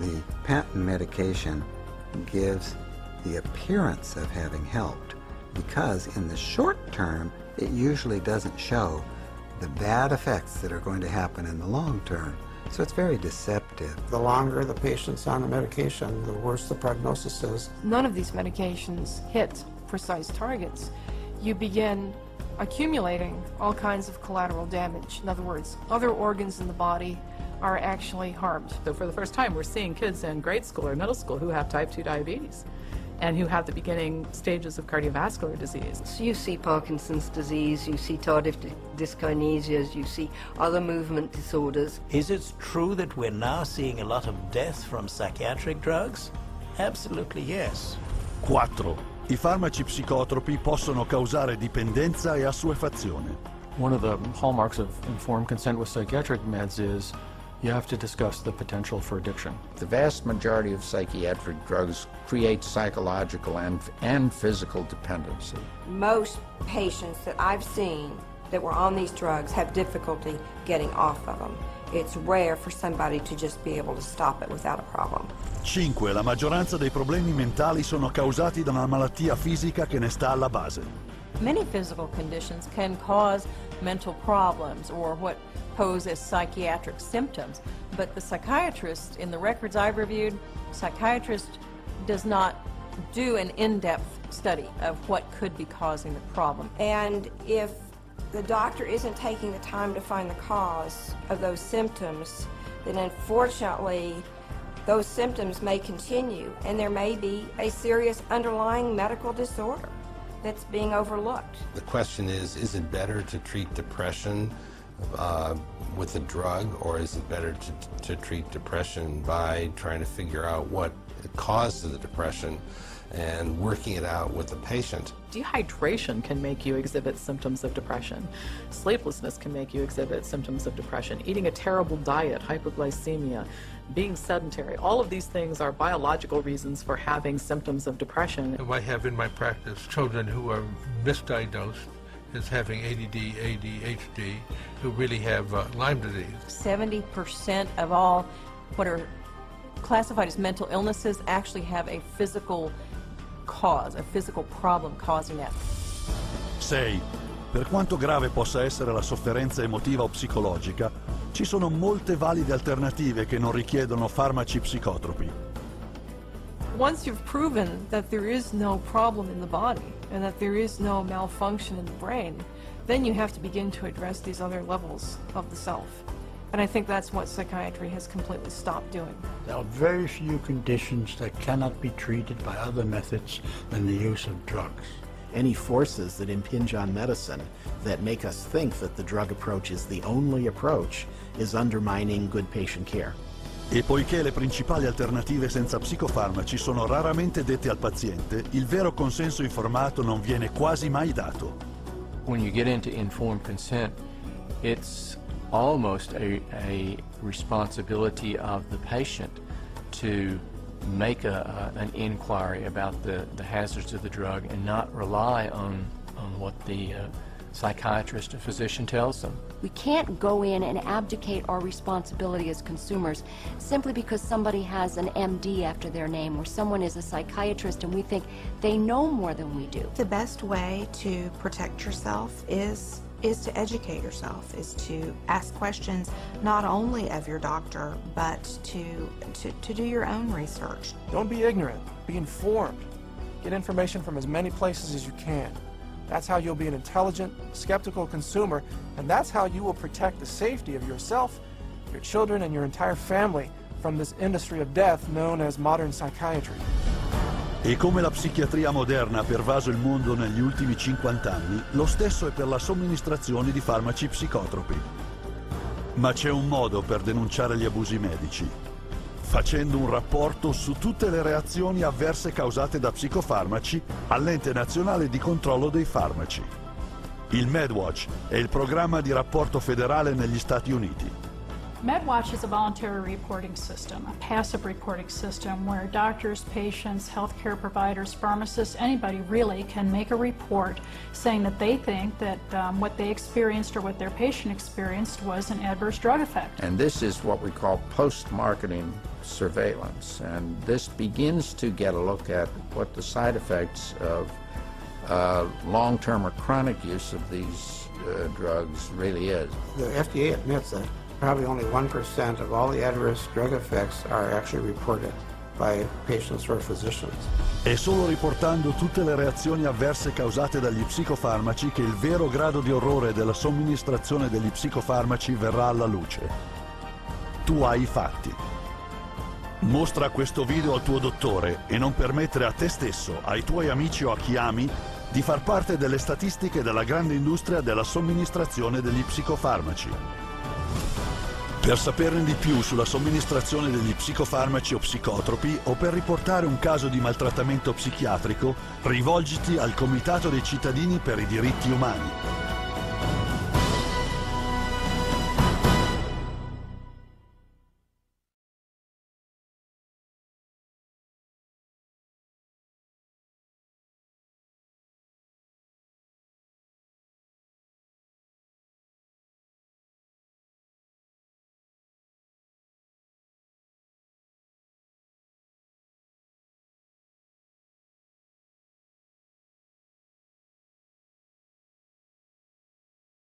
The patent medication gives the appearance of having helped because in the short term it usually doesn't show the bad effects that are going to happen in the long term. So it's very deceptive. The longer the patient's on the medication, the worse the prognosis is. None of these medications hit precise targets. You begin accumulating all kinds of collateral damage. In other words, other organs in the body are actually harmed. So for the first time, we're seeing kids in grade school or middle school who have type 2 diabetes and who have the beginning stages of cardiovascular disease. So you see Parkinson's disease, you see tardive dyskinesias, you see other movement disorders. Is it true that we're now seeing a lot of death from psychiatric drugs? Absolutely yes. 4. I farmaci psicotropi possono causare dipendenza e assuefazione. One of the hallmarks of informed consent with psychiatric meds is you have to discuss the potential for addiction. The vast majority of psychiatric drugs create psychological and physical dependency. Most patients that I've seen that were on these drugs have difficulty getting off of them. It's rare for somebody to just be able to stop it without a problem. 5. La maggioranza dei problemi mentali sono causati da una malattia fisica che ne sta alla base. Many physical conditions can cause mental problems or what pose as psychiatric symptoms, but the psychiatrist, in the records I've reviewed, psychiatrist does not do an in-depth study of what could be causing the problem. And if the doctor isn't taking the time to find the cause of those symptoms, then unfortunately those symptoms may continue and there may be a serious underlying medical disorder that's being overlooked. The question is it better to treat depression with a drug, or is it better to treat depression by trying to figure out what caused the depression and working it out with the patient? Dehydration can make you exhibit symptoms of depression. Sleeplessness can make you exhibit symptoms of depression. Eating a terrible diet, hypoglycemia, being sedentary, all of these things are biological reasons for having symptoms of depression. I have in my practice children who are misdiagnosed as having ADD, ADHD, who really have Lyme disease. 70% of all what are classified as mental illnesses actually have a physical cause, a physical problem causing that. 6. Per quanto grave possa essere la sofferenza emotiva o psicologica, ci sono molte valide alternative che non richiedono farmaci psicotropi. Once you've proven that there is no problem in the body and that there is no malfunction in the brain, then you have to begin to address these other levels of the self. And I think that's what psychiatry has completely stopped doing. There are very few conditions that cannot be treated by other methods than the use of drugs. Any forces that impinge on medicine that make us think that the drug approach is the only approach is undermining good patient care. E poiché le principali alternative senza psicofarmaci sono raramente dette al paziente, il vero consenso informato non viene quasi mai dato. When you get into informed consent, it's almost a responsibility of the patient to make an inquiry about the hazards of the drug and not rely on what the psychiatrist or physician tells them. We can't go in and abdicate our responsibility as consumers simply because somebody has an MD after their name or someone is a psychiatrist and we think they know more than we do. The best way to protect yourself is to educate yourself, is to ask questions not only of your doctor, but to do your own research. Don't be ignorant, be informed. Get information from as many places as you can. That's how you'll be an intelligent, skeptical consumer, and that's how you will protect the safety of yourself, your children, and your entire family from this industry of death known as modern psychiatry. E come la psichiatria moderna ha pervaso il mondo negli ultimi 50 anni, lo stesso è per la somministrazione di farmaci psicotropi. Ma c'è un modo per denunciare gli abusi medici: facendo un rapporto su tutte le reazioni avverse causate da psicofarmaci all'Ente Nazionale di Controllo dei Farmaci. Il MedWatch è il programma di rapporto federale negli Stati Uniti. MedWatch is a voluntary reporting system, a passive reporting system where doctors, patients, healthcare providers, pharmacists, anybody really can make a report saying that they think that what they experienced or what their patient experienced was an adverse drug effect. And this is what we call post-marketing surveillance. And this begins to get a look at what the side effects of long-term or chronic use of these drugs really is. The FDA admits that probably only 1% of all the adverse drug effects are actually reported by patients or physicians. È solo riportando tutte le reazioni avverse causate dagli psicofarmaci che il vero grado di orrore della somministrazione degli psicofarmaci verrà alla luce. Tu hai i fatti. Mostra questo video al tuo dottore e non permettere a te stesso, ai tuoi amici o a chi ami di far parte delle statistiche della grande industria della somministrazione degli psicofarmaci. Per saperne di più sulla somministrazione degli psicofarmaci o psicotropi o per riportare un caso di maltrattamento psichiatrico, rivolgiti al Comitato dei cittadini per i diritti umani.